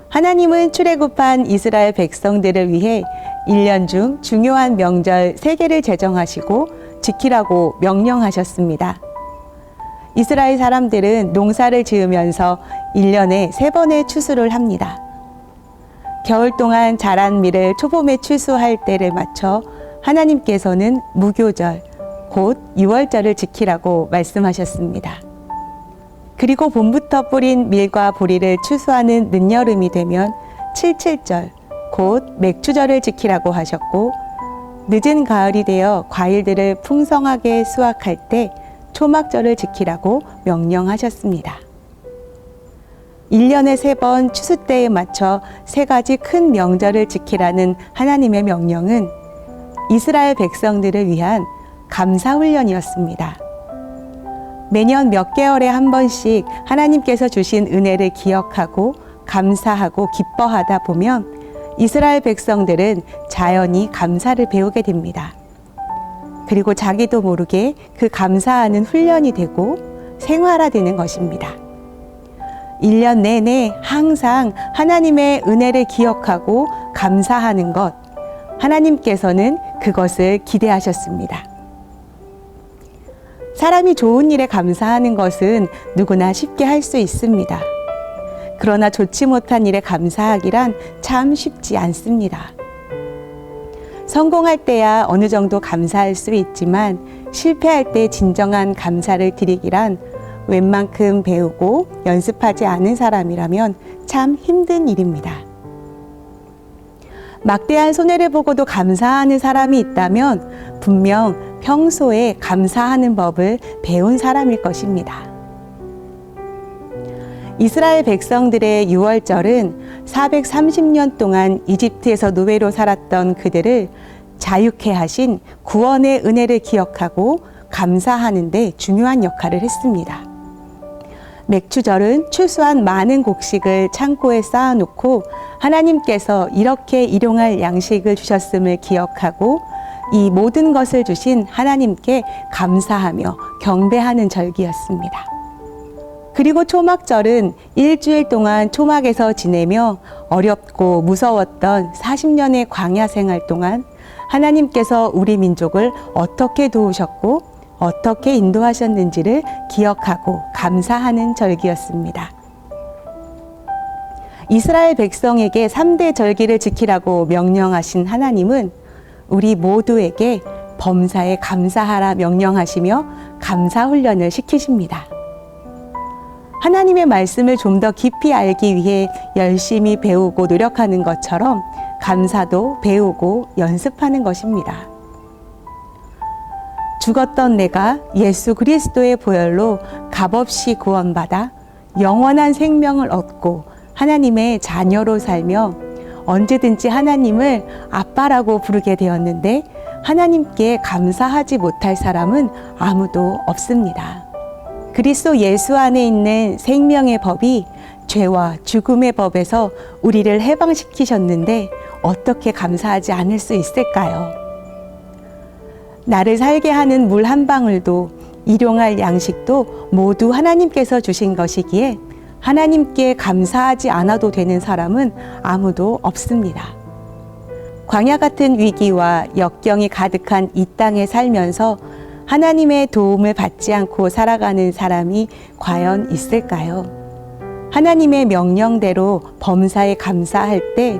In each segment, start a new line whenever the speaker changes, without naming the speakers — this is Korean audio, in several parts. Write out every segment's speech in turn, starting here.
하나님은 출애굽한 이스라엘 백성들을 위해 1년 중 중요한 명절 3개를 제정하시고 지키라고 명령하셨습니다. 이스라엘 사람들은 농사를 지으면서 1년에 3번의 추수를 합니다. 겨울 동안 자란 밀을 초봄에 추수할 때를 맞춰 하나님께서는 무교절, 곧 유월절을 지키라고 말씀하셨습니다. 그리고 봄부터 뿌린 밀과 보리를 추수하는 늦여름이 되면 칠칠절, 곧 맥추절을 지키라고 하셨고, 늦은 가을이 되어 과일들을 풍성하게 수확할 때 초막절을 지키라고 명령하셨습니다. 1년에 3번 추수 때에 맞춰 3가지 큰 명절을 지키라는 하나님의 명령은 이스라엘 백성들을 위한 감사훈련이었습니다. 매년 몇 개월에 한 번씩 하나님께서 주신 은혜를 기억하고 감사하고 기뻐하다 보면 이스라엘 백성들은 자연히 감사를 배우게 됩니다. 그리고 자기도 모르게 그 감사하는 훈련이 되고 생활화되는 것입니다. 1년 내내 항상 하나님의 은혜를 기억하고 감사하는 것, 하나님께서는 그것을 기대하셨습니다. 사람이 좋은 일에 감사하는 것은 누구나 쉽게 할 수 있습니다. 그러나 좋지 못한 일에 감사하기란 참 쉽지 않습니다. 성공할 때야 어느 정도 감사할 수 있지만 실패할 때 진정한 감사를 드리기란 웬만큼 배우고 연습하지 않은 사람이라면 참 힘든 일입니다. 막대한 손해를 보고도 감사하는 사람이 있다면 분명 평소에 감사하는 법을 배운 사람일 것입니다. 이스라엘 백성들의 유월절은 430년 동안 이집트에서 노예로 살았던 그들을 자유케 하신 구원의 은혜를 기억하고 감사하는 데 중요한 역할을 했습니다. 맥추절은 추수한 많은 곡식을 창고에 쌓아놓고 하나님께서 이렇게 일용할 양식을 주셨음을 기억하고 이 모든 것을 주신 하나님께 감사하며 경배하는 절기였습니다. 그리고 초막절은 일주일 동안 초막에서 지내며 어렵고 무서웠던 40년의 광야 생활 동안 하나님께서 우리 민족을 어떻게 도우셨고 어떻게 인도하셨는지를 기억하고 감사하는 절기였습니다. 이스라엘 백성에게 3대 절기를 지키라고 명령하신 하나님은 우리 모두에게 범사에 감사하라 명령하시며 감사훈련을 시키십니다. 하나님의 말씀을 좀 더 깊이 알기 위해 열심히 배우고 노력하는 것처럼 감사도 배우고 연습하는 것입니다. 죽었던 내가 예수 그리스도의 보혈로 값없이 구원받아 영원한 생명을 얻고 하나님의 자녀로 살며 언제든지 하나님을 아빠라고 부르게 되었는데 하나님께 감사하지 못할 사람은 아무도 없습니다. 그리스도 예수 안에 있는 생명의 법이 죄와 죽음의 법에서 우리를 해방시키셨는데 어떻게 감사하지 않을 수 있을까요? 나를 살게 하는 물 한 방울도 일용할 양식도 모두 하나님께서 주신 것이기에 하나님께 감사하지 않아도 되는 사람은 아무도 없습니다. 광야 같은 위기와 역경이 가득한 이 땅에 살면서 하나님의 도움을 받지 않고 살아가는 사람이 과연 있을까요? 하나님의 명령대로 범사에 감사할 때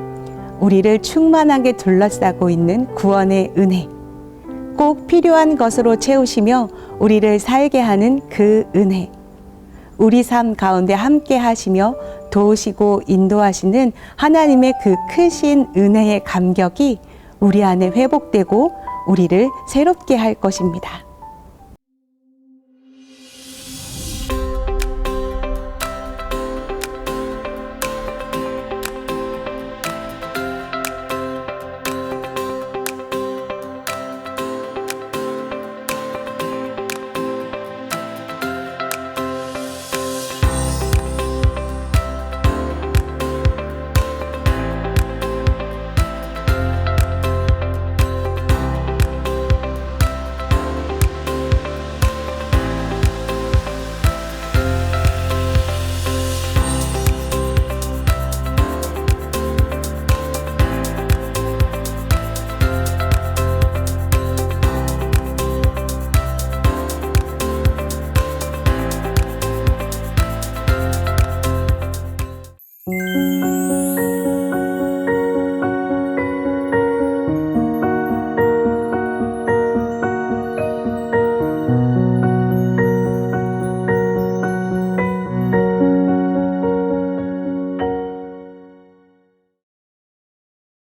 우리를 충만하게 둘러싸고 있는 구원의 은혜, 꼭 필요한 것으로 채우시며 우리를 살게 하는 그 은혜, 우리 삶 가운데 함께 하시며 도우시고 인도하시는 하나님의 그 크신 은혜의 감격이 우리 안에 회복되고 우리를 새롭게 할 것입니다.